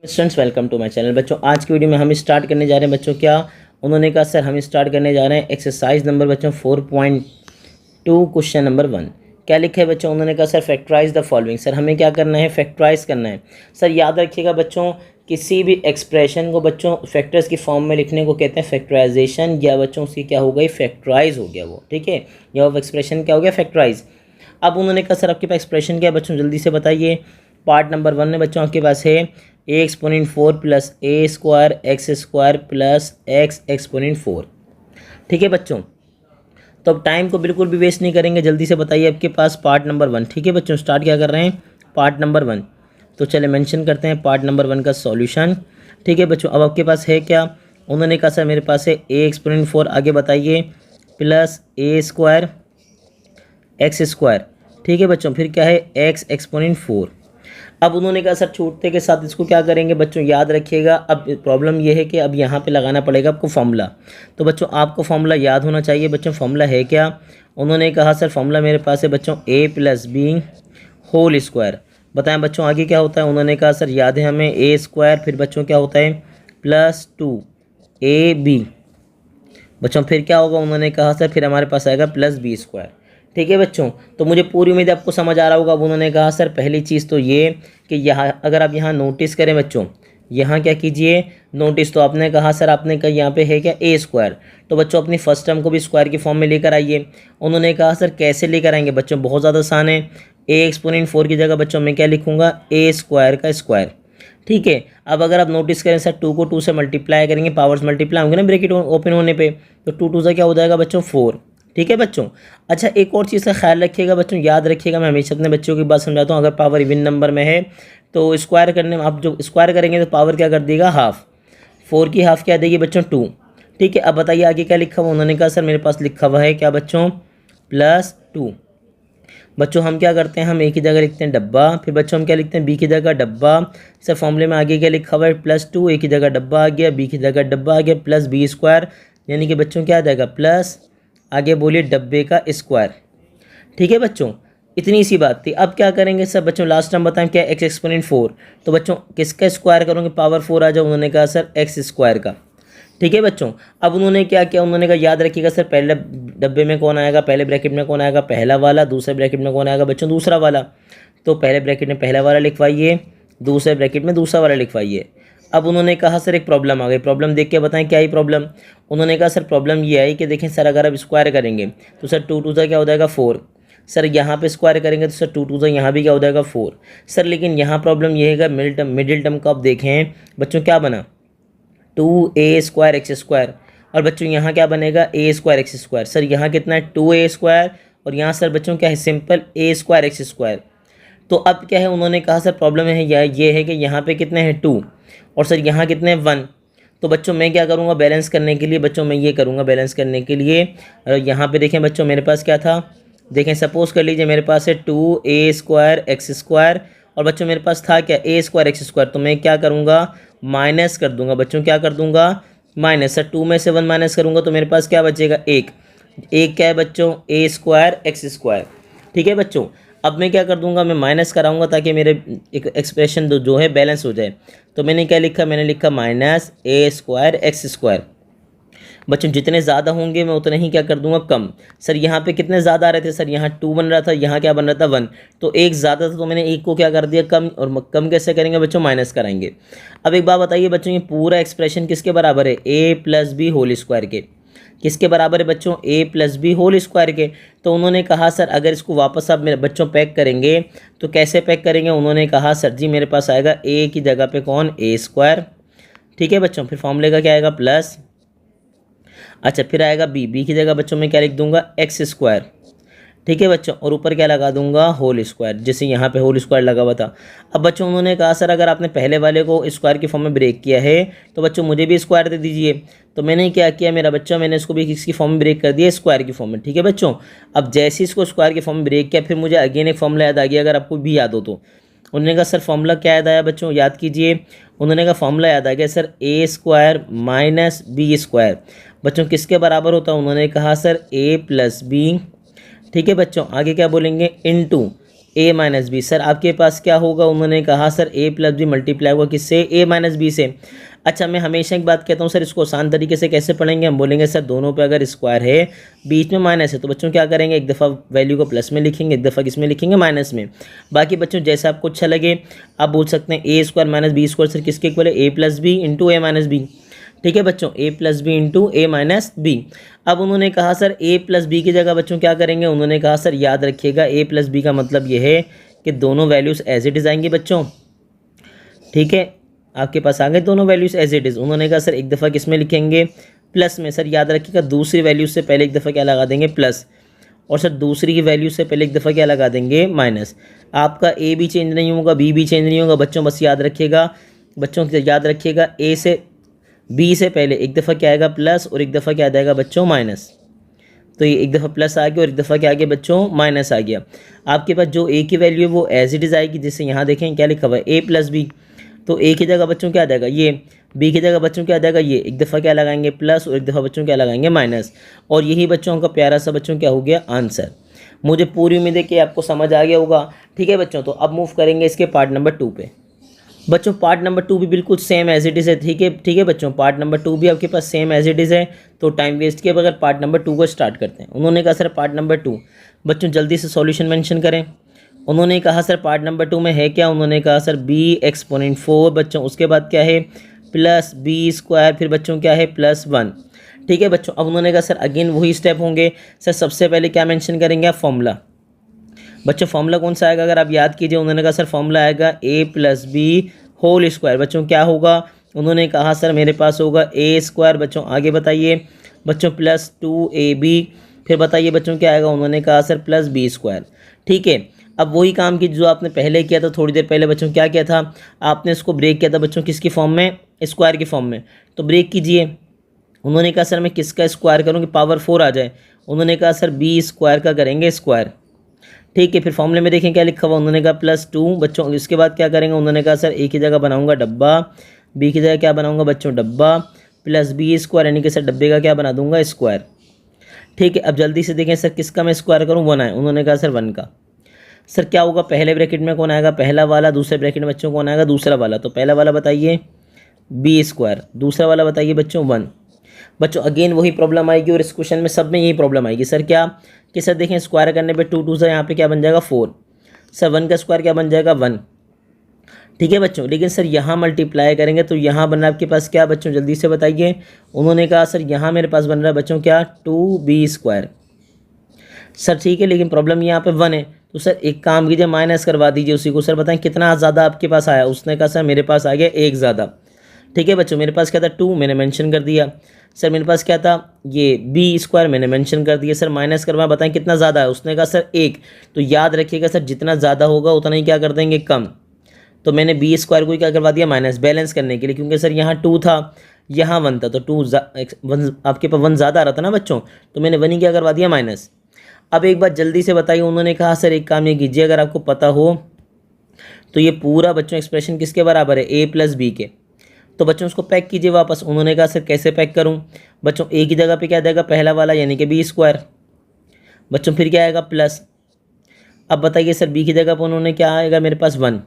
Students welcome to my channel. बच्चों आज की वीडियो में हम स्टार्ट करने जा रहे हैं बच्चों क्या उन्होंने कहा सर हम स्टार्ट करने जा रहे हैं एक्सरसाइज नंबर बच्चों 4.2 क्वेश्चन नंबर 1। क्या लिखा है बच्चों? उन्होंने कहा sir factorise the following. Sir हमें क्या करना है? फैक्टराइज करना है। सर याद रखिएगा बच्चों, किसी भी एक्सप्रेशन को बच्चों फैक्टर्स की फॉर्म में लिखने को कहते हैं फैक्टराइजेशन, या बच्चों उसकी क्या हो गई? फैक्टराइज हो गया वो। ठीक है, यह एक्सप्रेशन क्या हो गया? फैक्टराइज। अब उन्होंने कहा सर आपके पास एक्सप्रेशन क्या है बच्चों? जल्दी से बताइए। पार्ट नंबर 1 में बच्चों आपके पास है a exponent 4 plus a square x square plus x exponent 4। ठीक है बच्चों, तो अब टाइम को बिल्कुल भी वेस्ट नहीं करेंगे, जल्दी से बताइए आपके पास पार्ट नंबर 1। ठीक है बच्चों, स्टार्ट क्या कर रहे हैं? Part number 1। तो चले मेंशन करते हैं पार्ट नंबर 1 का सॉल्यूशन। ठीक है बच्चों, अब आपके पास है क्या? उन्होंने कहा सर मेरे पास है ए एक्सपोनेंट 4, आगे बताइए, plus a square x square. ठीक है बच्चों, फिर क्या है? X exponent 4। अब उन्होंने कहा सर छूटते के साथ इसको क्या करेंगे बच्चों? याद रखिएगा, अब प्रॉब्लम ये है कि अब यहाँ पे लगाना पड़ेगा आपको फॉर्मूला। तो बच्चों आपको फॉर्मूला याद होना चाहिए। बच्चों फॉर्मूला है क्या? उन्होंने कहा सर फॉर्मूला मेरे पास है बच्चों a plus B whole square. बताएं बच्चों आगे क्या होता है? उन्होंने कहा सर याद है हमें ए स्क्वायर, फिर बच्चों क्या होता है? Plus 2ab। बच्चों फिर क्या होगा? उन्होंने कहा सर फिर हमारे पास आएगा प्लस बी स्क्वायर। ठीक है बच्चों, तो मुझे पूरी उम्मीद है आपको समझ आ रहा होगा। अब उन्होंने कहा सर पहली चीज़ तो ये कि यहाँ अगर आप यहाँ नोटिस करें बच्चों, यहाँ क्या कीजिए नोटिस, तो आपने कहा सर आपने कहा यहाँ पे है क्या? ए स्क्वायर। तो बच्चों अपनी फर्स्ट टर्म को भी स्क्वायर की फॉर्म में लेकर आइए। उन्होंने कहा सर कैसे लेकर आएंगे बच्चों? बहुत ज़्यादा आसान है। ए एक्सपोनेंट 4 की जगह बच्चों मैं क्या लिखूँगा? ए स्क्वायर का स्क्वायर। ठीक है, अब अगर आप नोटिस करें सर 2 को 2 से मल्टीप्लाई करेंगे, पावर्स मल्टीप्लाई होंगे ना ब्रैकेट ओपन होने पे, तो 2 2 से क्या हो जाएगा बच्चों? 4। ठीक है बच्चों, अच्छा एक और चीज़ का ख्याल रखिएगा बच्चों, याद रखिएगा, मैं हमेशा अपने बच्चों की बात समझाता हूँ। अगर पावर इवन नंबर में है तो स्क्वायर करने में आप जो स्क्वायर करेंगे तो पावर क्या कर देगा? हाफ। 4 की हाफ क्या देगी बच्चों? 2। ठीक है, अब बताइए आगे क्या लिखा हुआ? उन्होंने कहा सर मेरे पास लिखा हुआ है क्या बच्चों? प्लस 2। बच्चों हम क्या करते हैं? हम ए की जगह लिखते हैं डब्बा, फिर बच्चों हम क्या लिखते हैं? बी की जगह डब्बा। सर फॉर्मूले में आगे क्या लिखा हुआ है? प्लस 2, ए की जगह डब्बा आ गया, बी की जगह डब्बा आ गया, प्लस बी स्क्वायर, यानी कि बच्चों क्या आ जाएगा? प्लस आगे बोलिए डब्बे का स्क्वायर। ठीक है बच्चों, इतनी सी बात थी। अब क्या करेंगे सर बच्चों? लास्ट टाइम बताएं क्या? X exponent 4। तो बच्चों किसका स्क्वायर करोगे? पावर 4 आ जाओ। उन्होंने कहा सर एक्स स्क्वायर का। ठीक है बच्चों, अब उन्होंने क्या किया? उन्होंने कहा याद रखिएगा सर पहले डब्बे में कौन आएगा? पहले ब्रैकेट में कौन आएगा? पहला वाला। दूसरे ब्रैकेट में कौन आएगा बच्चों? दूसरा वाला। तो पहले ब्रैकेट में पहला वाला लिखवाइए, दूसरे ब्रैकेट में दूसरा वाला लिखवाइए। अब उन्होंने कहा सर एक प्रॉब्लम आ गई, प्रॉब्लम देख के बताएं क्या ही प्रॉब्लम? उन्होंने कहा सर प्रॉब्लम ये आई कि देखें सर अगर आप स्क्वायर करेंगे तो सर 2 2 से क्या हो जाएगा? 4। सर यहाँ पे स्क्वायर करेंगे तो सर 2 2 से यहाँ भी क्या हो जाएगा? 4। सर लेकिन यहाँ प्रॉब्लम ये है मिडिल टर्म को आप देखें बच्चों क्या बना? 2a square x square. और बच्चों यहाँ क्या बनेगा? ए स्क्वायर एक्स स्क्वायर। सर यहाँ कितना है? 2a स्क्वायर, और यहाँ सर बच्चों क्या है? सिंपल ए स्क्वायर एक्स स्क्वायर। तो अब क्या है? उन्होंने कहा सर प्रॉब्लम है ये है कि यहाँ पे कितने हैं? 2, और सर यहाँ कितने हैं? 1। तो बच्चों मैं क्या करूँगा बैलेंस करने के लिए? बच्चों मैं ये करूँगा बैलेंस करने के लिए, यहाँ पे देखें बच्चों मेरे पास क्या था? देखें सपोज कर लीजिए मेरे पास है 2a स्क्वायर एक्स स्क्वायर, और बच्चों मेरे पास था क्या? ए स्क्वायर एक्स स्क्वायर। तो मैं क्या करूँगा? माइनस कर दूंगा बच्चों। क्या कर दूंगा? माइनस। सर 2 में से 1 माइनस करूँगा तो मेरे पास क्या बचेगा? 1। एक क्या है बच्चों? ए स्क्वायर एक्स स्क्वायर। ठीक है बच्चों, अब मैं क्या कर दूंगा? मैं माइनस कराऊंगा ताकि मेरे एक एक्सप्रेशन जो है बैलेंस हो जाए। तो मैंने क्या लिखा? मैंने लिखा माइनस ए स्क्वायर एक्स स्क्वायर। बच्चों जितने ज़्यादा होंगे मैं उतने ही क्या कर दूंगा? कम। सर यहाँ पे कितने ज़्यादा आ रहे थे? सर यहाँ 2 बन रहा था, यहाँ क्या बन रहा था? 1। तो एक ज़्यादा था तो मैंने एक को क्या कर दिया? कम। और कम कैसे करेंगे बच्चों? माइनस कराएंगे। अब एक बात बताइए बच्चों, ये पूरा एक्सप्रेशन किसके बराबर है? A plus B whole square के। किसके बराबर है बच्चों? A plus B whole square के। तो उन्होंने कहा सर अगर इसको वापस आप मेरे बच्चों पैक करेंगे तो कैसे पैक करेंगे? उन्होंने कहा सर जी मेरे पास आएगा ए की जगह पे कौन? ए स्क्वायर। ठीक है बच्चों, फिर फॉर्मूले का क्या आएगा? प्लस। अच्छा फिर आएगा बी की जगह बच्चों में क्या लिख दूंगा? X square. ठीक है बच्चों, और ऊपर क्या लगा दूंगा? होल स्क्वायर, जैसे यहाँ पे होल स्क्वायर लगा हुआ था। अब बच्चों उन्होंने कहा सर अगर आपने पहले वाले को स्क्वायर की फॉर्म में ब्रेक किया है तो बच्चों मुझे भी स्क्वायर दे दीजिए। तो मैंने क्या किया मेरा बच्चा? मैंने इसको भी किसकी फॉर्म में ब्रेक कर दिया? स्क्वायर की फॉर्म में। ठीक है बच्चों, अब जैसे इसको स्क्वायर की फॉर्म में ब्रेक किया फिर मुझे अगेन एक फॉर्मूला याद आ गया, अगर आपको भी याद हो तो। उन्होंने कहा सर फॉर्मूला क्या याद आया बच्चों? याद कीजिए। उन्होंने कहा फॉर्मूला याद आ गया sir a square minus b square. बच्चों किसके बराबर होता है? उन्होंने कहा सर ए प्लस बी। ठीक है बच्चों, आगे क्या बोलेंगे? इनटू ए माइनस बी। सर आपके पास क्या होगा, उन्होंने कहा सर ए प्लस बी मल्टीप्लाई होगा किससे, ए माइनस बी से। अच्छा मैं हमेशा एक बात कहता हूँ सर, इसको आसान तरीके से कैसे पढ़ेंगे, हम बोलेंगे सर दोनों पे अगर स्क्वायर है बीच में माइनस है तो बच्चों क्या करेंगे, एक दफ़ा वैल्यू को प्लस में लिखेंगे, एक दफ़ा किस में लिखेंगे, माइनस में। बाकी बच्चों जैसे आपको अच्छा लगे आप बोल सकते हैं a square minus b square sir किसके इक्वल है, a plus b into a minus b. ठीक है बच्चों, a plus b into a minus b. अब उन्होंने कहा सर ए प्लस बी की जगह बच्चों क्या करेंगे, उन्होंने कहा सर याद रखिएगा ए प्लस बी का मतलब ये है कि दोनों वैल्यूज़ एज इट इज़ आएंगी बच्चों। ठीक है, आपके पास आ गए दोनों वैल्यूज़ एज इट इज़। उन्होंने कहा सर एक दफ़ा किस में लिखेंगे, प्लस में। सर याद रखिएगा दूसरी वैल्यू से पहले एक दफ़ा क्या लगा देंगे, प्लस, और सर दूसरी की वैल्यू से पहले एक दफ़ा क्या लगा देंगे, माइनस। आपका ए भी चेंज नहीं होगा, बी भी चेंज नहीं होगा बच्चों, बस याद रखिएगा बच्चों, याद रखिएगा ए से बी से पहले एक दफ़ा क्या आएगा, प्लस, और एक दफ़ा क्या आ जाएगा बच्चों, माइनस। तो ये एक दफ़ा प्लस आ गया और एक दफ़ा क्या आ गया बच्चों, माइनस आ गया। आपके पास जो ए की वैल्यू है वो एज इट इज़ आएगी, जिससे यहाँ देखें क्या लिखा हुआ है, ए प्लस बी। तो ए की जगह बच्चों क्या आ जाएगा ये, बी की जगह बच्चों क्या आ जाएगा ये, एक दफ़ा क्या लगाएंगे प्लस और एक दफ़ा बच्चों क्या लगाएंगे माइनस। और यही बच्चों का प्यारा सा बच्चों क्या हो गया आंसर। मुझे पूरी उम्मीद है कि आपको समझ आ गया होगा। ठीक है बच्चों, तो अब मूव करेंगे इसके पार्ट नंबर 2 पे। बच्चों पार्ट नंबर 2 भी बिल्कुल सेम एज इट इज़ है। ठीक है बच्चों, पार्ट नंबर 2 भी आपके पास सेम एज इट इज़ है। तो टाइम वेस्ट किए बगैर पार्ट नंबर 2 को स्टार्ट करते हैं। उन्होंने कहा सर पार्ट नंबर 2, बच्चों जल्दी से सॉल्यूशन मेंशन करें। उन्होंने कहा सर पार्ट नंबर 2 में है क्या, उन्होंने कहा सर बी एक्सपोनेंट 4 बच्चों, उसके बाद क्या है प्लस बी स्क्वायर, फिर बच्चों क्या है प्लस 1। ठीक है बच्चों, अब उन्होंने कहा सर अगेन वही स्टेप होंगे। सर सबसे पहले क्या मेंशन करेंगे आप, फॉर्मूला। बच्चों फॉर्मूला कौन सा आएगा अगर आप याद कीजिए, उन्होंने कहा सर फॉर्मूला आएगा ए प्लस बी होल स्क्वायर। बच्चों क्या होगा, उन्होंने कहा सर मेरे पास होगा ए स्क्वायर। बच्चों आगे बताइए बच्चों, प्लस 2ab, फिर बताइए बच्चों क्या आएगा, उन्होंने कहा सर प्लस बी स्क्वायर। ठीक है, अब वही काम की जो आपने पहले किया था थोड़ी देर पहले बच्चों, क्या किया था आपने इसको ब्रेक किया था बच्चों किसकी फॉर्म में, स्क्वायर की फॉर्म में। तो ब्रेक कीजिए। उन्होंने कहा सर मैं किसका स्क्वायर करूँ कि पावर 4 आ जाए, उन्होंने कहा सर बी स्क्वायर का करेंगे स्क्वायर। ठीक है, फिर फॉर्मूले में देखें क्या लिखा हुआ, उन्होंने कहा +2 बच्चों। इसके बाद क्या करेंगे, उन्होंने कहा सर ए की जगह बनाऊंगा डब्बा, बी की जगह क्या बनाऊंगा बच्चों डब्बा, प्लस बी स्क्वायर, यानी कि सर डब्बे का क्या बना दूंगा स्क्वायर। ठीक है, अब जल्दी से देखें सर किसका मैं स्क्वायर करूँ, 1 आए। उन्होंने कहा सर 1 का। सर क्या होगा, पहले ब्रैकेट में कौन आएगा, पहला वाला, दूसरे ब्रैकेट में बच्चों कौन आएगा, दूसरा वाला। तो पहला वाला बताइए बी स्क्वायर, दूसरा वाला बताइए बच्चों 1। बच्चों अगेन वही प्रॉब्लम आएगी और इस क्वेश्चन में सब में यही प्रॉब्लम आएगी। सर क्या कि सर देखें स्क्वायर करने पे 2 2 से यहाँ पे क्या बन जाएगा 4। सर 1 का स्क्वायर क्या बन जाएगा 1। ठीक है बच्चों, लेकिन सर यहाँ मल्टीप्लाई करेंगे तो यहाँ बन रहा है आपके पास क्या बच्चों, जल्दी से बताइए। उन्होंने कहा सर यहाँ मेरे पास बन रहा है बच्चों क्या 2b स्क्वायर। सर ठीक है, लेकिन प्रॉब्लम यहाँ पे 1 है, तो सर एक काम कीजिए माइनस करवा दीजिए उसी को। सर बताएं कितना ज़्यादा आपके पास आया, उसने कहा सर मेरे पास आ गया 1 ज़्यादा। ठीक है बच्चों, मेरे पास क्या था 2, मैंने मेंशन कर दिया। सर मेरे पास क्या था ये बी स्क्वायर, मैंने मेंशन कर दिया। सर माइनस करवा, बताएं कितना ज़्यादा है, उसने कहा सर 1। तो याद रखिएगा सर जितना ज़्यादा होगा उतना ही क्या कर देंगे कम। तो मैंने बी स्क्वायर को क्या करवा दिया माइनस, बैलेंस करने के लिए, क्योंकि सर यहाँ 2 था यहाँ 1 था, तो 1 आपके पास 1 ज़्यादा आ रहा था ना बच्चों, तो मैंने 1 ही क्या करवा दिया माइनस। अब एक बात जल्दी से बताइए, उन्होंने कहा सर एक काम ये कीजिए, अगर आपको पता हो तो ये पूरा बच्चों एक्सप्रेशन किसके बराबर है, ए प्लस बी के। तो बच्चों उसको पैक कीजिए वापस। उन्होंने कहा सर कैसे पैक करूं बच्चों, ए की जगह पे क्या देगा पहला वाला यानी कि बी स्क्वायर बच्चों, फिर क्या आएगा प्लस। अब बताइए सर बी की जगह पर उन्होंने क्या आएगा मेरे पास 1,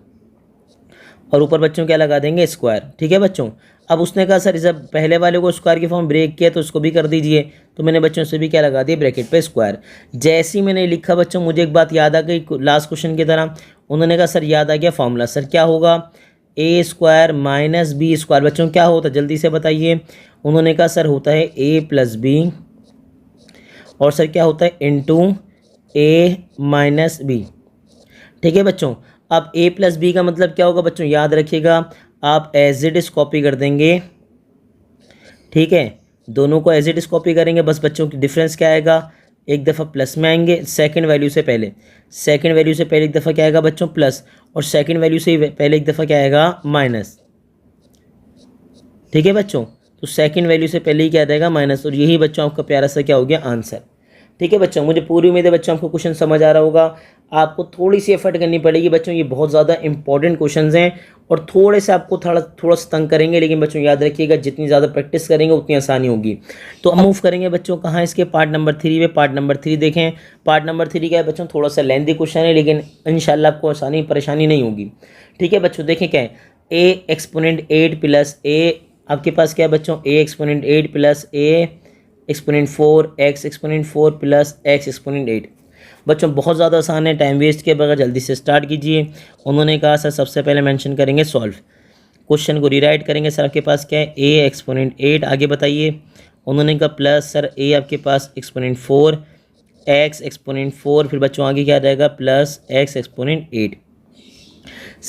और ऊपर बच्चों क्या लगा देंगे स्क्वायर। ठीक है बच्चों, अब उसने कहा सर जब पहले वाले को स्क्वायर की फॉर्म ब्रेक किया तो उसको भी कर दीजिए, तो मैंने बच्चों से भी क्या लगा दिया ब्रैकेट पे स्क्वायर। जैसे ही मैंने लिखा बच्चों मुझे एक बात याद आ गई लास्ट क्वेश्चन की तरह। उन्होंने कहा सर याद आ गया फॉर्मूला। सर क्या होगा, ए स्क्वायर माइनस बी स्क्वायर। बच्चों क्या होता है जल्दी से बताइए। उन्होंने कहा सर होता है ए प्लस बी, और सर क्या होता है इंटू ए माइनस बी। ठीक है बच्चों, अब a प्लस बी का मतलब क्या होगा बच्चों, याद रखिएगा आप एज इट इज़ कॉपी कर देंगे। ठीक है, दोनों को एज इट इज़ कॉपी करेंगे, बस बच्चों की डिफरेंस क्या आएगा, एक दफ़ा प्लस में आएंगे सेकंड वैल्यू से पहले, सेकंड वैल्यू से पहले एक दफ़ा क्या आएगा बच्चों प्लस, और सेकंड वैल्यू से पहले एक दफ़ा क्या आएगा माइनस। ठीक है बच्चों, तो सेकंड वैल्यू से पहले ही क्या आ जाएगा माइनस, और यही बच्चों आपका प्यारा सा क्या हो गया आंसर। ठीक है बच्चों, मुझे पूरी उम्मीद है बच्चों आपको क्वेश्चन समझ आ रहा होगा। आपको थोड़ी सी एफर्ट करनी पड़ेगी बच्चों, ये बहुत ज़्यादा इंपॉर्टेंट क्वेश्चंस हैं और थोड़े से आपको थोड़ा सा तंग करेंगे, लेकिन बच्चों याद रखिएगा जितनी ज़्यादा प्रैक्टिस करेंगे उतनी आसानी होगी। तो अब मूव करेंगे बच्चों कहाँ, इसके पार्ट नंबर 3 में। पार्ट नंबर 3 देखें। पार्ट नंबर 3 क्या है बच्चों, थोड़ा सा लेंथी क्वेश्चन है, लेकिन इंशाल्लाह आपको आसानी परेशानी नहीं होगी। ठीक है बच्चों, देखें क्या है, ए एक्सपोनेंट 8 प्लस ए, आपके पास क्या है बच्चों, a exponent 8 plus a exponent 4 x exponent 4 plus x exponent 8। बच्चों बहुत ज़्यादा आसान है, टाइम वेस्ट किए बगैर जल्दी से स्टार्ट कीजिए। उन्होंने कहा सर सबसे पहले मेंशन करेंगे सॉल्व, क्वेश्चन को रीराइट करेंगे। सर आपके पास क्या है, ए एक्सपोनेंट 8, आगे बताइए। उन्होंने कहा प्लस सर ए आपके पास एक्सपोनेंट 4 एक्स एक्सपोनेंट 4, फिर बच्चों आगे क्या रहेगा plus x exponent 8।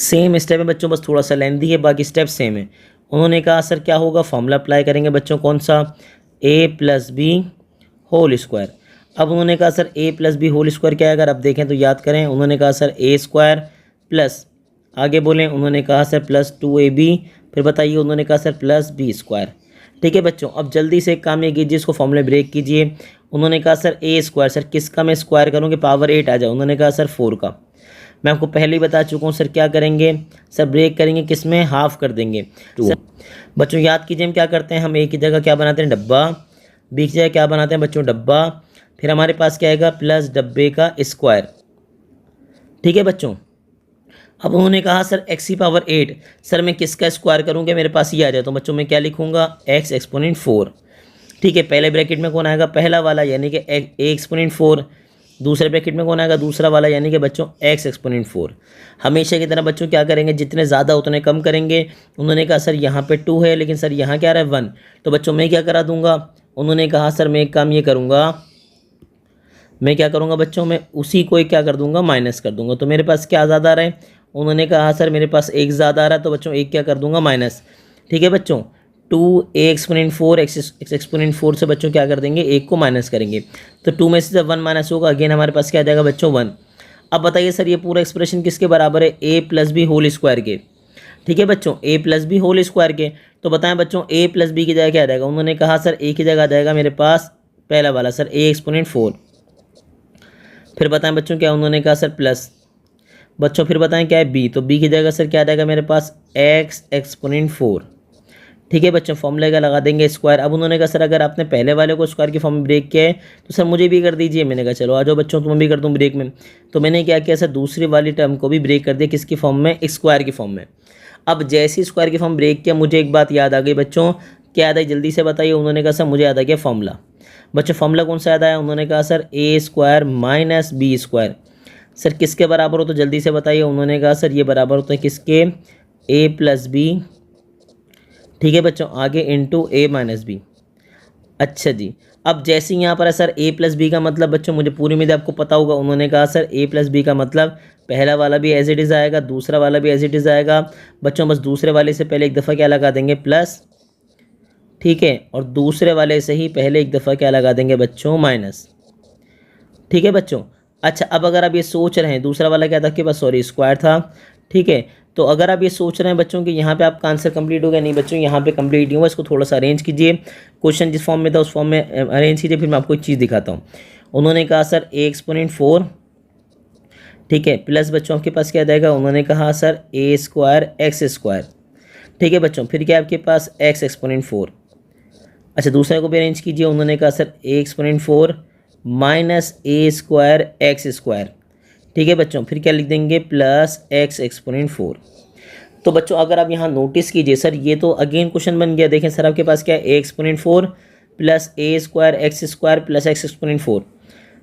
Same step है बच्चों, बस थोड़ा सा लेंथी है, बाकी स्टेप सेम है। उन्होंने कहा सर क्या होगा, फॉर्मूला अप्लाई करेंगे बच्चों, कौन सा, ए प्लस बी होल स्क्वायर। अब उन्होंने कहा सर ए प्लस बी होल स्क्वायर क्या है, अगर आप देखें तो याद करें। उन्होंने कहा सर ए स्क्वायर प्लस, आगे बोलें, उन्होंने कहा सर प्लस 2ab, फिर बताइए उन्होंने कहा सर प्लस बी स्क्वायर। ठीक है बच्चों, अब जल्दी से एक काम ये कीजिए, इसको फॉर्मूले ब्रेक कीजिए। उन्होंने कहा सर ए स्क्वायर, सर किसका मैं स्क्वायर करूँगी, पावर 8 आ जाए। उन्होंने कहा सर 4 का। मैं आपको पहले ही बता चुका हूँ सर क्या करेंगे, सर ब्रेक करेंगे, किस में, हाफ कर देंगे। सर बच्चों याद कीजिए हम क्या करते हैं, हम ए की जगह क्या बनाते हैं, डब्बा, बी की जगह क्या बनाते हैं बच्चों, डब्बा, फिर हमारे पास क्या आएगा प्लस डब्बे का स्क्वायर। ठीक है बच्चों, अब उन्होंने कहा सर एक्स की पावर 8, सर मैं किसका स्क्वायर करूँगा, मेरे पास ये आ जाए, तो बच्चों मैं क्या लिखूँगा, एक्स एक्सपोनेंट 4। ठीक है, पहले ब्रैकेट में कौन आएगा, पहला वाला यानी कि ए एक्सपोनेंट 4, दूसरे ब्रैकेट में कौन आएगा, दूसरा वाला यानी कि बच्चों एक्स एक्सपोनेंट 4। हमेशा की तरह बच्चों क्या करेंगे, जितने ज़्यादा उतने कम करेंगे। उन्होंने कहा सर यहाँ पे 2 है, लेकिन सर यहाँ क्या रहा है 1, तो बच्चों मैं क्या करा दूंगा। उन्होंने कहा सर मैं एक काम ये करूँगा, मैं क्या करूँगा बच्चों, मैं उसी को एक क्या कर दूंगा, माइनस कर दूंगा। तो मेरे पास क्या ज़्यादा आ रहा है, उन्होंने कहा सर मेरे पास एक ज़्यादा आ रहा है, तो बच्चों एक क्या कर दूंगा, माइनस। ठीक है बच्चों, 2 ए एक्सपोनेंट 4 एक्स एक्सपोनेंट 4 से बच्चों क्या कर देंगे, एक को माइनस करेंगे, तो 2 में से जब 1 माइनस होगा अगेन हमारे पास क्या आ जाएगा बच्चों 1। अब बताइए सर ये पूरा एक्सप्रेशन किसके बराबर है, a plus B whole square के। ठीक है बच्चों, a plus B whole square के। तो बताएं बच्चों ए प्लस बी की जगह क्या आ जाएगा, उन्होंने कहा सर ए की जगह आ जाएगा मेरे पास पहला वाला सर ए एक्सपोनेंट 4, फिर बताएं बच्चों क्या, उन्होंने कहा सर प्लस, बच्चों फिर बताएं क्या है बी, तो बी की जगह सर क्या आ जाएगा मेरे पास एक्स एक्सपोनेंट 4। ठीक है बच्चों, फॉर्मूले का लगा देंगे स्क्वायर। अब उन्होंने कहा सर अगर आपने पहले वाले को स्क्वायर की फॉर्म में ब्रेक किया है तो सर मुझे भी कर दीजिए। मैंने कहा चलो आ जाओ बच्चों, तुम्हें भी कर दूँ ब्रेक में। तो मैंने क्या किया सर, दूसरी वाली टर्म को भी ब्रेक कर दिया, किसकी फॉर्म में, स्क्वायर की फॉर्म में। अब जैसे ही स्क्वायर की फॉर्म ब्रेक किया, मुझे एक बात याद आ गई बच्चों, क्या याद आई जल्दी से बताइए। उन्होंने कहा सर मुझे याद आ गया फॉर्मूला। बच्चों फॉर्मूला कौन सा याद आया, उन्होंने कहा sir a square minus b square. Sir किसके बराबर हो, तो जल्दी से बताइए। उन्होंने कहा सर ये बराबर होता है किसके, ए प्लस बी। ठीक है बच्चों, आगे इंटू ए माइनस बी। अच्छा जी, अब जैसे यहाँ पर है सर ए प्लस बी का मतलब बच्चों मुझे पूरी उम्मीद आपको पता होगा। उन्होंने कहा सर ए प्लस बी का मतलब पहला वाला भी एज इट इज़ आएगा, दूसरा वाला भी एज इट इज़ आएगा। बच्चों बस दूसरे वाले से पहले एक दफ़ा क्या लगा देंगे, प्लस। ठीक है, और दूसरे वाले से ही पहले एक दफ़ा क्या लगा देंगे बच्चों, माइनस। ठीक है बच्चों, अच्छा अब अगर आप ये सोच रहे हैं, दूसरा वाला क्या था आपके पास, सॉरी स्क्वायर था। ठीक है, तो अगर आप ये सोच रहे हैं बच्चों कि यहाँ पे आपका आंसर कंप्लीट हो गया, नहीं बच्चों यहाँ पे कंप्लीट नहीं हुआ, इसको थोड़ा सा अरेंज कीजिए। क्वेश्चन जिस फॉर्म में था उस फॉर्म में अरेंज कीजिए, फिर मैं आपको एक चीज़ दिखाता हूँ। उन्होंने कहा सर ए एक्सपोनेंट 4, ठीक है, प्लस बच्चों आपके पास क्या जाएगा, उन्होंने कहा sir a square x square. ठीक है बच्चों, फिर क्या आपके पास एक्स एक्सपोनेंट 4। अच्छा दूसरे को भी अरेंज कीजिए। उन्होंने कहा सर ए एक्सपोनेंट 4 माइनस ए स्क्वायर एक्स स्क्वायर। ठीक है बच्चों, फिर क्या लिख देंगे, प्लस एक्स एक्सपोनेंट 4। तो बच्चों अगर आप यहाँ नोटिस कीजिए, सर ये तो अगेन क्वेश्चन बन गया। देखें सर आपके पास क्या है, a exponent 4 plus a square x square plus x exponent 4।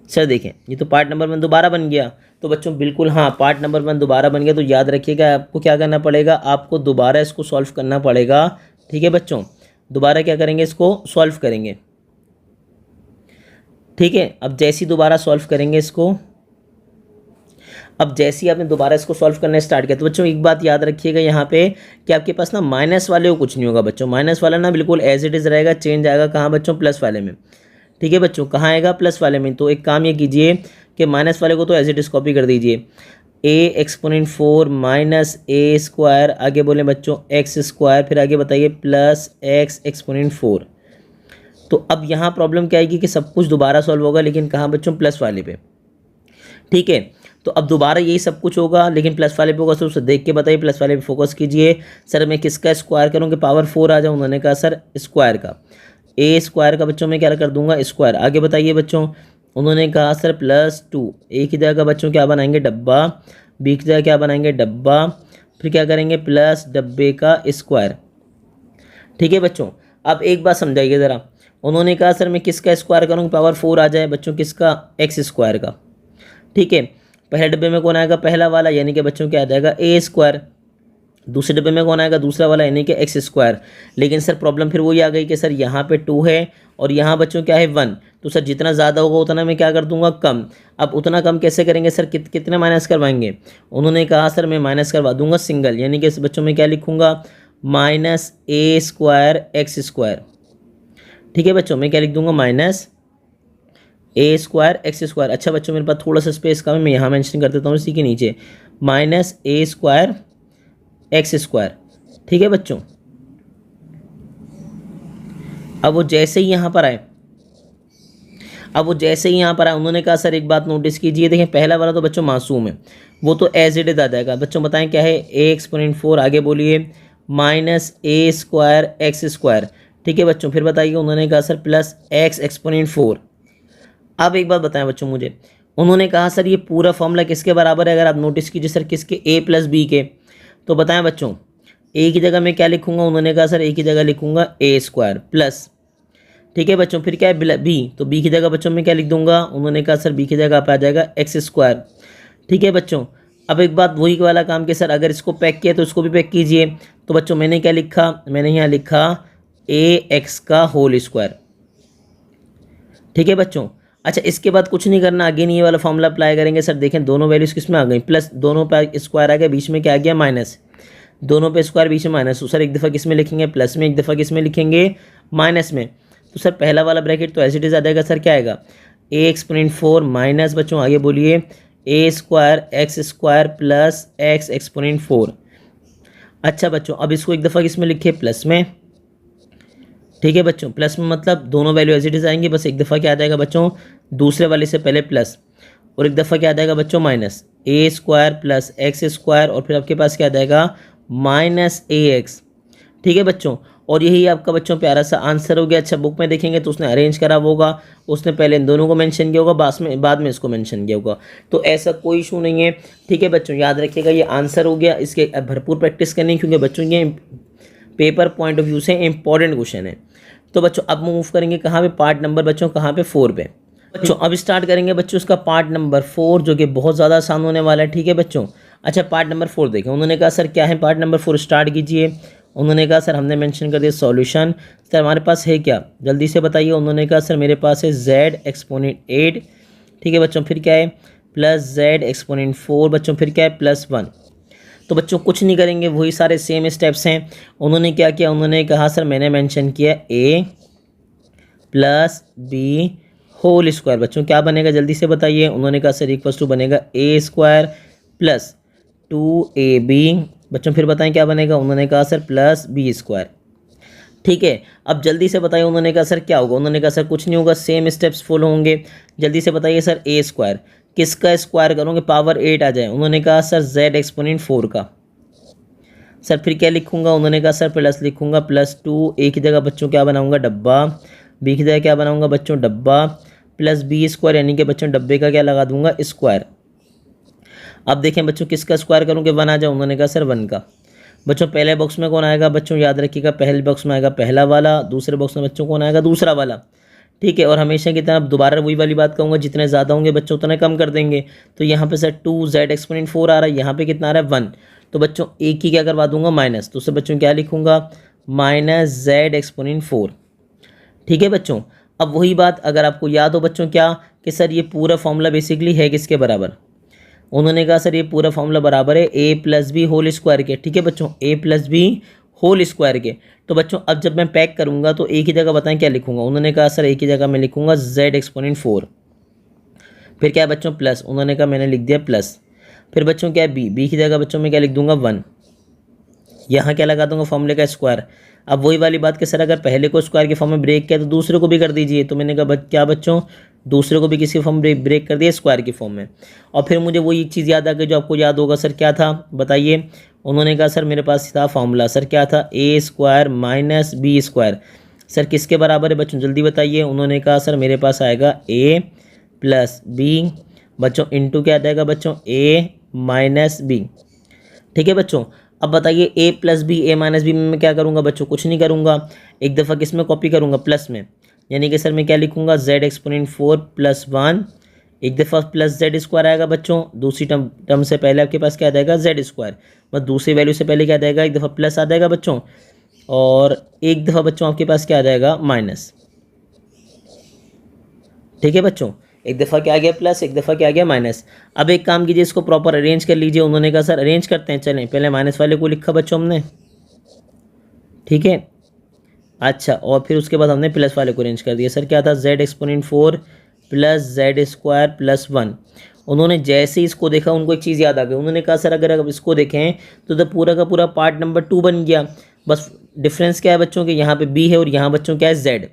Sir देखें ये तो पार्ट नंबर 1 दोबारा बन गया। तो बच्चों बिल्कुल हाँ, पार्ट नंबर 1 दोबारा बन गया। तो याद रखिएगा आपको क्या करना पड़ेगा, आपको दोबारा इसको सॉल्व करना पड़ेगा। ठीक है बच्चों, दोबारा क्या करेंगे, इसको सॉल्व करेंगे। ठीक है, अब जैसे ही दोबारा सॉल्व करेंगे इसको, अब जैसे ही आपने दोबारा इसको सॉल्व करना स्टार्ट किया, तो बच्चों एक बात याद रखिएगा यहाँ पे कि आपके पास ना माइनस वाले को कुछ नहीं होगा बच्चों। माइनस वाला ना बिल्कुल एज इट इज़ रहेगा, चेंज आएगा कहाँ बच्चों, प्लस वाले में। ठीक है बच्चों, कहाँ आएगा, प्लस वाले में। तो एक काम ये कीजिए कि माइनस वाले को तो एज इट इज़ कॉपी कर दीजिए। ए एक्सपोनेंट 4 माइनस ए स्क्वायर, आगे बोले बच्चों एक्स स्क्वायर, फिर आगे बताइए प्लस एक्स एक्सपोनेंट 4। तो अब यहाँ प्रॉब्लम क्या आएगी कि सब कुछ दोबारा सॉल्व होगा, लेकिन कहाँ बच्चों, प्लस वाले पे। ठीक है, तो अब दोबारा यही सब कुछ होगा, लेकिन प्लस वाले पे होगा, तो उसे देख के बताइए, प्लस वाले पे फोकस कीजिए। सर मैं किसका स्क्वायर करूँ कि पावर 4 आ जाए? उन्होंने कहा सर स्क्वायर का, ए स्क्वायर का बच्चों मैं क्या कर दूंगा, स्क्वायर। आगे बताइए बच्चों, उन्होंने कहा सर +2, ए की जगह बच्चों क्या बनाएंगे, डब्बा, बी की जगह क्या बनाएंगे, डब्बा, फिर क्या करेंगे, प्लस डब्बे का स्क्वायर। ठीक है बच्चों, अब एक बात समझाइए ज़रा, उन्होंने कहा सर मैं किसका स्क्वायर करूँ, पावर 4 आ जाए बच्चों, किसका, एक्स स्क्वायर का। ठीक है, पहले डब्बे में कौन आएगा, पहला वाला, यानी कि बच्चों क्या आ जाएगा, ए स्क्वायर। दूसरे डब्बे में कौन आएगा, दूसरा वाला, यानी कि एक्स स्क्वायर। लेकिन सर प्रॉब्लम फिर वही आ गई कि सर यहाँ पे 2 है और यहाँ बच्चों क्या है, 1। तो सर जितना ज़्यादा होगा उतना मैं क्या कर दूंगा, कम। अब उतना कम कैसे करेंगे सर, कितने माइनस करवाएंगे? उन्होंने कहा सर मैं माइनस करवा दूंगा सिंगल, यानी कि बच्चों में क्या लिखूंगा, -a² एक्स स्क्वायर। ठीक है बच्चों, मैं क्या लिख दूंगा, -a² एक्स स्क्वायर। अच्छा बच्चों, मेरे पास थोड़ा सा स्पेस कम है, मैं यहाँ मेंशन कर देता हूँ इसी के नीचे, -a² एक्स स्क्वायर। ठीक है बच्चों, अब वो जैसे ही यहाँ पर आए, उन्होंने कहा सर एक बात नोटिस कीजिए, देखें पहला वाला तो बच्चों मासूम है, वो तो एज इट इज आ जाएगा। बच्चों बताएं क्या है, a एक्सपोनेंट 4, आगे बोलिए, -a² एक्स स्क्वायर। ठीक है बच्चों, फिर बताइए, उन्होंने कहा सर +x एक्सपोनेंट 4। अब एक बात बताएं बच्चों मुझे, उन्होंने कहा सर ये पूरा फॉर्मूला किसके बराबर है? अगर आप नोटिस कीजिए सर, किसके, a + b के। तो बताएं बच्चों, a की जगह मैं क्या लिखूंगा? उन्होंने कहा सर a की जगह लिखूंगा a² प्लस, ठीक है बच्चों, फिर क्या है, b, तो b की जगह बच्चों मैं क्या लिख दूंगा? उन्होंने कहा सर b की जगह आप आ जाएगा x²। ठीक है बच्चों, अब एक बात वही वाला काम कि सर अगर इसको पैक किया तो इसको भी पैक कीजिए। तो बच्चों मैंने क्या लिखा, मैंने यहाँ लिखा ax²। ठीक है बच्चों, अच्छा इसके बाद कुछ नहीं करना, अगेन ये वाला फॉर्मूला अप्लाई करेंगे। सर देखें दोनों वैल्यूज किस में आ गई, प्लस, दोनों पे स्क्वायर आ गया, बीच में क्या आ गया, माइनस, दोनों पे स्क्वायर बीच में माइनस। तो सर एक दफ़ा किस में लिखेंगे, प्लस में, एक दफ़ा किस में लिखेंगे, माइनस में। तो सर पहला वाला ब्रैकेट तो ऐसे इट इज आ जाएगा, सर क्या आएगा, a एक्सपोनेंट 4 माइनस, बच्चों आगे बोलिए, a² x² plus x exponent 4। अच्छा बच्चों, अब इसको एक दफ़ा किस में लिखे, प्लस में। ठीक है बच्चों, प्लस में मतलब दोनों वैल्यू एज इट इज आएंगी, बस एक दफ़ा क्या आ जाएगा बच्चों, दूसरे वाले से पहले प्लस, और एक दफ़ा क्या आ जाएगा बच्चों, माइनस, a² प्लस x², और फिर आपके पास क्या आ जाएगा, -ax। ठीक है बच्चों, और यही आपका बच्चों प्यारा सा आंसर हो गया। अच्छा बुक में देखेंगे तो उसने अरेंज करा होगा, उसने पहले इन दोनों को मेंशन किया होगा, बाद में इसको मेंशन किया होगा, तो ऐसा कोई इशू नहीं है। ठीक है बच्चों, याद रखिएगा ये आंसर हो गया, इसके भरपूर प्रैक्टिस करनी, क्योंकि बच्चों ये पेपर पॉइंट ऑफ व्यू से इंपॉर्टेंट क्वेश्चन है। तो बच्चों अब मूव करेंगे कहाँ पे, पार्ट नंबर बच्चों कहाँ पे, 4 पे। बच्चों अब स्टार्ट करेंगे बच्चों उसका पार्ट नंबर 4, जो कि बहुत ज़्यादा आसान होने वाला है। ठीक है बच्चों, अच्छा पार्ट नंबर 4 देखें, उन्होंने कहा सर क्या है, पार्ट नंबर 4 स्टार्ट कीजिए। उन्होंने कहा सर हमने मेंशन कर दिया सॉल्यूशन, सर हमारे पास है क्या, जल्दी से बताइए। उन्होंने कहा सर मेरे पास है z एक्सपोनेंट 8। ठीक है बच्चों, फिर क्या है, प्लस z एक्सपोनेंट 4, बच्चों फिर क्या है, +1। तो बच्चों कुछ नहीं करेंगे, वही सारे सेम स्टेप्स हैं। उन्होंने क्या किया, उन्होंने कहा सर मैंने मेंशन किया a + b होल स्क्वायर। बच्चों क्या बनेगा जल्दी से बताइए। उन्होंने कहा सर इक्वल्स टू बनेगा a² प्लस 2ab। बच्चों फिर बताएं क्या बनेगा। उन्होंने कहा सर +b²। ठीक है, अब जल्दी से बताइए। उन्होंने कहा सर क्या होगा। उन्होंने कहा सर कुछ नहीं होगा, सेम स्टेप्स फॉलो होंगे। जल्दी से बताइए सर a², किसका स्क्वायर करोगे, पावर 8 आ जाए। उन्होंने कहा सर z एक्सपोनेंट 4 का। सर फिर क्या लिखूंगा। उन्होंने कहा सर प्लस लिखूंगा, +2, a की जगह बच्चों क्या बनाऊंगा, डब्बा, b की जगह क्या बनाऊंगा बच्चों, डब्बा, प्लस b², यानी कि बच्चों डब्बे का क्या लगा दूंगा, स्क्वायर। अब देखें बच्चों किसका स्क्वायर करूँगे, 1 आ जाए। उन्होंने कहा सर 1 का। बच्चों पहले बॉक्स में कौन आएगा, बच्चों याद रखिएगा पहले बॉक्स में आएगा पहला वाला, दूसरे बॉक्स में बच्चों कौन आएगा, दूसरा वाला। ठीक है, और हमेशा की तरह दोबारा वही वाली बात कहूँगा, जितने ज़्यादा होंगे बच्चों उतने कम कर देंगे। तो यहाँ पे सर 2z एक्सपोनेंट 4 आ रहा है, यहाँ पे कितना आ रहा है, 1। तो बच्चों एक ही क्या करवा दूंगा, माइनस। तो उससे बच्चों क्या लिखूंगा, -z एक्सपोनेंट 4। ठीक है बच्चों, अब वही बात अगर आपको याद हो बच्चों क्या, कि सर ये पूरा फॉर्मूला बेसिकली है किसके बराबर। उन्होंने कहा सर ये पूरा फॉर्मूला बराबर है a + b होल स्क्वायर के। ठीक है बच्चों, a + b होल स्क्वायर के। तो बच्चों अब जब मैं पैक करूंगा तो a की जगह बताएं क्या लिखूंगा। उन्होंने कहा सर a की जगह मैं लिखूंगा z एक्सपोनेंट 4। फिर क्या है बच्चों, प्लस। उन्होंने कहा मैंने लिख दिया प्लस। फिर बच्चों क्या है b की जगह बच्चों मैं क्या लिख दूंगा, 1। यहाँ क्या लगा दूंगा फॉर्मूले का स्क्वायर। अब वही वाली बात कि सर अगर पहले को स्क्वायर के फॉर्म में ब्रेक किया तो दूसरे को भी कर दीजिए। तो मैंने कहा क्या बच्चों, दूसरे को भी किसी फॉर्म ब्रेक कर दिया स्क्वायर की फॉर्म में। और फिर मुझे वही चीज़ याद आ गई जो आपको याद होगा। सर क्या था बताइए। उन्होंने कहा सर मेरे पास था फॉर्मूला, सर क्या था, a square minus b square. Sir किसके बराबर है बच्चों, जल्दी बताइए। उन्होंने कहा सर मेरे पास आएगा ए प्लस बी बच्चों इंटू क्या आ जाएगा बच्चों, ए माइनस बी। ठीक है बच्चों। अब बताइए ए प्लस बी ए माइनस बी में मैं क्या करूँगा बच्चों, कुछ नहीं करूँगा, एक दफ़ा किस में कॉपी करूँगा, प्लस में। यानी कि सर मैं क्या लिखूँगा, जेड एक्सपोनेंट 4 प्लस 1, एक दफ़ा प्लस जेड स्क्वायर आएगा बच्चों, दूसरी टर्म से पहले आपके पास क्या आ जाएगा, जेड स्क्वायर, बस दूसरी वैल्यू से पहले क्या आ जाएगा, एक दफ़ा प्लस आ जाएगा बच्चों, और एक दफ़ा बच्चों आपके पास क्या आ जाएगा, माइनस। ठीक है बच्चों, एक दफ़ा क्या आ गया प्लस, एक दफ़ा क्या आ गया माइनस। अब एक काम कीजिए, इसको प्रॉपर अरेंज कर लीजिए। उन्होंने कहा सर अरेंज करते हैं, चलें पहले माइनस वाले को लिखा बच्चों हमने, ठीक है, अच्छा, और फिर उसके बाद हमने प्लस वाले को अरेंज कर दिया। सर क्या था, Z exponent 4 plus Z square plus 1। उन्होंने जैसे ही इसको देखा उनको एक चीज़ याद आ गई। उन्होंने कहा सर अगर अब इसको देखें तो पूरा का पूरा पार्ट नंबर 2 बन गया। बस डिफरेंस क्या है बच्चों के, यहाँ पे बी है और यहाँ बच्चों क्या है, जेड।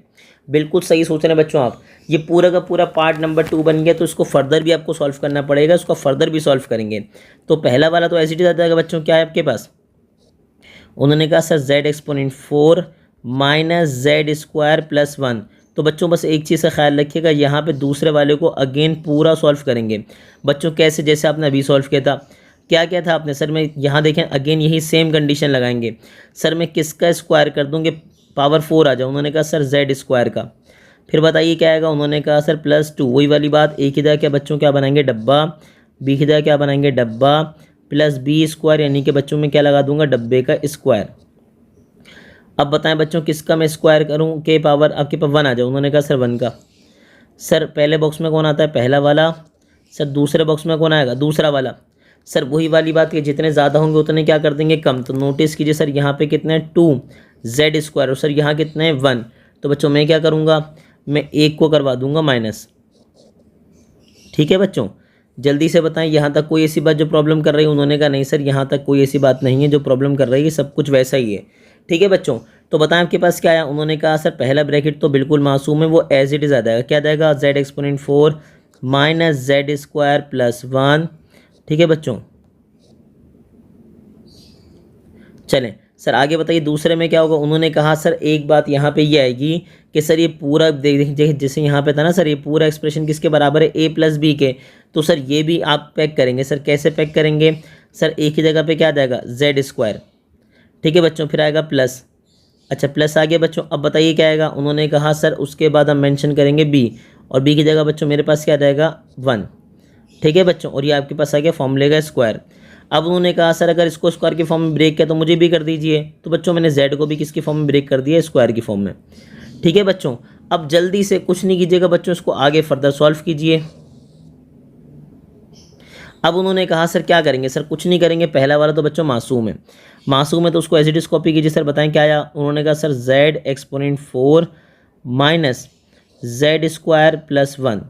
बिल्कुल सही सोच रहे हैं बच्चों आप। ये पूरा का पूरा पार्ट नंबर 2 बन गया, तो इसको फर्दर भी आपको सॉल्व करना पड़ेगा, इसको फर्दर भी सॉल्व करेंगे। तो पहला वाला तो ऐसे ही आ जाएगा बच्चों, क्या है आपके पास, उन्होंने कहा sir Z exponent 4 minus Z square plus 1। तो बच्चों बस एक चीज़ का ख्याल रखिएगा, यहाँ पे दूसरे वाले को अगेन पूरा सॉल्व करेंगे बच्चों। कैसे, जैसे आपने अभी सॉल्व किया था, क्या क्या था आपने, सर मैं यहाँ देखें अगेन यही सेम कंडीशन लगाएंगे। सर मैं किसका स्क्वायर कर दूँगे, पावर 4 आ जाए। उन्होंने कहा सर जेड स्क्वायर का, फिर बताइए क्या आएगा, उन्होंने कहा सर +2, वही वाली बात, एक ही जगह क्या बच्चों क्या बनाएंगे, डब्बा, बी की जगह क्या बनाएंगे, डब्बा, प्लस बी स्क्वायर, यानी कि बच्चों में क्या लगा दूंगा, डब्बे का स्क्वायर। अब बताएं बच्चों किसका मैं स्क्वायर करूं के पावर आपके पास 1 आ जाए। उन्होंने कहा सर 1 का। सर पहले बॉक्स में कौन आता है, पहला वाला। सर दूसरे बॉक्स में कौन आएगा, दूसरा वाला। सर वही वाली बात कि जितने ज़्यादा होंगे उतने क्या कर देंगे, कम। तो नोटिस कीजिए सर यहाँ पे कितने हैं, 2 जेड स्क्वायर, और सर यहाँ कितने हैं, 1। तो बच्चों मैं क्या करूँगा, मैं एक को करवा दूंगा माइनस। ठीक है बच्चों, जल्दी से बताएं यहाँ तक कोई ऐसी बात जो प्रॉब्लम कर रही है। उन्होंने कहा नहीं सर यहाँ तक कोई ऐसी बात नहीं है जो प्रॉब्लम कर रही है, सब कुछ वैसा ही है। ठीक है बच्चों, तो बताएं आपके पास क्या आया। उन्होंने कहा सर पहला ब्रैकेट तो बिल्कुल मासूम है, वो एज इट इज़ आ जाएगा। क्या जाएगा, Z exponent 4 minus Z square plus 1। ठीक है बच्चों, चलें सर आगे बताइए दूसरे में क्या होगा। उन्होंने कहा सर एक बात यहाँ पे ये आएगी कि सर ये पूरा जैसे यहाँ पे था ना सर, ये पूरा एक्सप्रेशन किसके बराबर है, ए प्लस बी के। तो सर ये भी आप पैक करेंगे। सर कैसे पैक करेंगे, सर एक ही जगह पे क्या आ जाएगा, जेड स्क्वायर। ठीक है बच्चों, फिर आएगा प्लस, अच्छा प्लस आ गया बच्चों। अब बताइए क्या आएगा, उन्होंने कहा सर उसके बाद हम मेंशन करेंगे बी, और बी की जगह बच्चों मेरे पास क्या आ जाएगा, 1। ठीक है बच्चों, और ये आपके पास आ गया फॉर्मूले का स्क्वायर। अब उन्होंने कहा सर अगर इसको स्क्वायर के फॉर्म में ब्रेक किया तो मुझे भी कर दीजिए। तो बच्चों मैंने जेड को भी किसकी फॉर्म में ब्रेक कर दिया, स्क्वायर की फॉर्म में। ठीक है बच्चों, अब जल्दी से कुछ नहीं कीजिएगा बच्चों, इसको आगे फर्दर सॉल्व कीजिए। अब उन्होंने कहा सर क्या करेंगे, सर कुछ नहीं करेंगे, पहला वाला तो बच्चों मासूम है, मासूम है तो उसको एज इट इज कॉपी कीजिए। सर बताएं क्या आया। उन्होंने कहा sir Z exponent 4 minus Z square plus 1।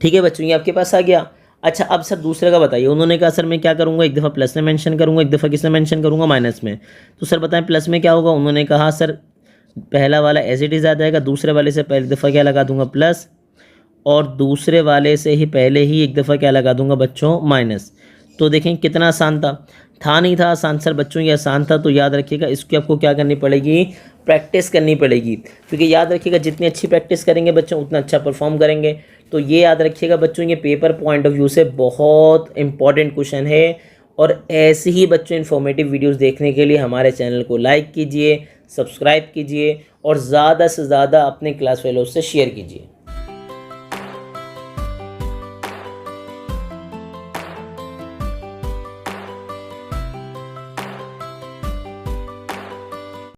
ठीक है बच्चों, ये आपके पास आ गया। अच्छा अब सर दूसरे का बताइए। उन्होंने कहा सर मैं क्या करूँगा, एक दफ़ा प्लस में मेंशन करूँगा, एक दफ़ा किस में मेंशन करूँगा, माइनस में। तो सर बताएं प्लस में क्या होगा। उन्होंने कहा सर पहला वाला एज इट इज़ आ जाएगा, दूसरे वाले से पहले दफ़ा क्या लगा दूंगा, प्लस, और दूसरे वाले से ही पहले ही एक दफ़ा क्या लगा दूंगा बच्चों, माइनस। तो देखें कितना आसान था नहीं था आसान सर बच्चों, ये आसान था। तो याद रखिएगा इसकी आपको क्या करनी पड़ेगी, प्रैक्टिस करनी पड़ेगी, क्योंकि याद रखिएगा जितनी अच्छी प्रैक्टिस करेंगे बच्चों उतना अच्छा परफॉर्म करेंगे। तो ये याद रखिएगा बच्चों, ये पेपर पॉइंट ऑफ व्यू से बहुत इंपॉर्टेंट क्वेश्चन है। और ऐसे ही बच्चों इन्फॉर्मेटिव वीडियोस देखने के लिए हमारे चैनल को लाइक कीजिए, सब्सक्राइब कीजिए, और ज़्यादा से ज़्यादा अपने क्लास फेलोज से शेयर कीजिए।